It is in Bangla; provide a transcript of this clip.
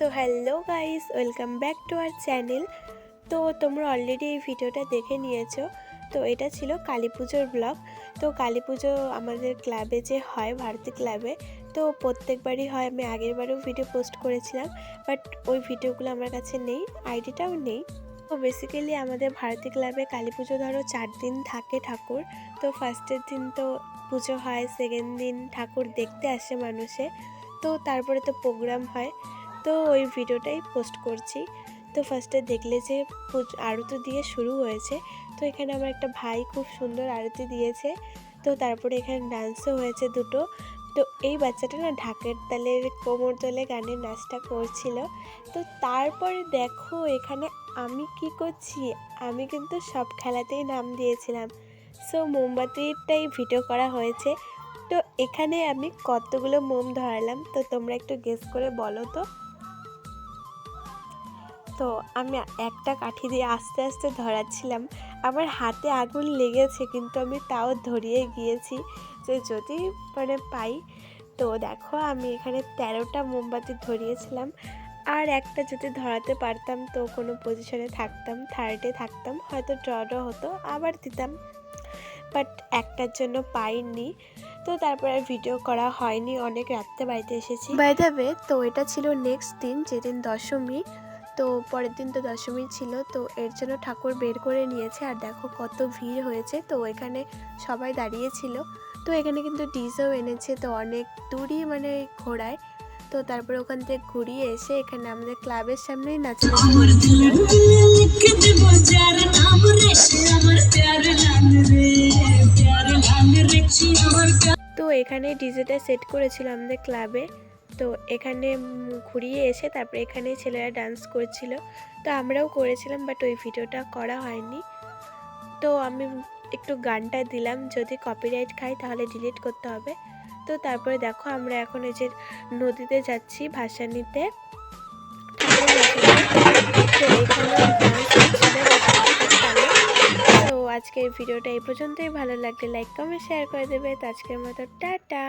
So hello guys, welcome back to our channel. তো তোমরা অলরেডি এই ভিডিওটা দেখে নিয়েছো। তো এটা ছিল কালী পুজোর ব্লগ। তো কালী পুজো আমাদের ক্লাবে যে হয়, ভারতী ক্লাবে, তো প্রত্যেকবারই হয়। আমি আগের বারেও ভিডিও পোস্ট করেছিলাম, বাট ওই ভিডিওগুলো আমার কাছে নেই, আইডিটাও নেই। তো বেসিক্যালি আমাদের ভারতী ক্লাবে কালী পুজো ধরো 4 দিন থাকে ঠাকুর। তো ফার্স্টের দিন তো পুজো হয়, সেকেন্ড দিন ঠাকুর দেখতে আসে মানুষে, তো তারপরে তো প্রোগ্রাম হয়। তো ওই ভিডিওটাই পোস্ট করছি। তো ফার্স্টে দেখলে যে আরতি দিয়ে শুরু হয়েছে। তো এখানে আমার একটা ভাই খুব সুন্দর আরতি দিয়েছে। তো তারপরে এখানে ডান্সও হয়েছে দুটো। তো এই বাচ্চাটা না ঢাকের তালের কোমর দোলে গানের নাচটা করছিল। তো তারপরে দেখো এখানে আমি কি করছি, আমি কিন্তু সব খেলাতেই নাম দিয়েছিলাম। সো মোমবাতিটাই ভিডিও করা হয়েছে। তো এখানে আমি কতগুলো মোম ধরালাম, তো তোমরা একটু গেস করে বলো তো। তো আমি একটা কাঠি দিয়ে আস্তে আস্তে ধরাচ্ছিলাম, আমার হাতে আগুন লেগেছে, কিন্তু আমি তাও ধরিয়ে গিয়েছি যে যদি পাই। তো দেখো আমি এখানে 13টা মোমবাতি ধরিয়েছিলাম, আর একটা যদি ধরাতে পারতাম তো কোনো পজিশনে থাকতাম, থার্ডে থাকতাম, হয়তো ড্র হতো, আবার দিতাম, বাট একটার জন্য পাইনি। তো তারপরে ভিডিও করা হয়নি, অনেক রাত্রে বাড়িতে এসেছি। বাই দ্য ওয়ে, তো এটা ছিল নেক্সট দিন, যেদিন দশমী। তো পরের দিন তো দশমী ছিল, তো এর জন্য ঠাকুর বের করে নিয়েছে। আর দেখো কত ভিড় হয়েছে, তো এখানে সবাই দাঁড়িয়েছিল। তো এখানে কিন্তু ডিজেও এনেছে, তো অনেক দূরই ঘোরায়। তো তারপরে ওখান থেকে ঘুরিয়ে এসে এখানে আমাদের ক্লাবের সামনেই নাচানাচি হচ্ছিল। তো এখানে ডিজেটা সেট করেছিল আমাদের ক্লাবে। তো এখানে ঘুরিয়ে এসে তারপরে এখানে ছেলেরা ডান্স করছিল, তো আমরাও করেছিলাম, বাট ওই ভিডিওটা করা হয়নি। তো আমি একটু গানটা দিলাম, যদি কপিরাইট খাই তাহলে ডিলিট করতে হবে। তো তারপরে দেখো আমরা এখন এই যে নদীতে যাচ্ছি ভাসানিতে, তো এখানেও ডান্স হচ্ছিল। তো আজকের ভিডিওটা এই পর্যন্তই। ভালো লাগলে লাইক কমেন্ট শেয়ার করে দেবে। তো আজকের মতো টাটা।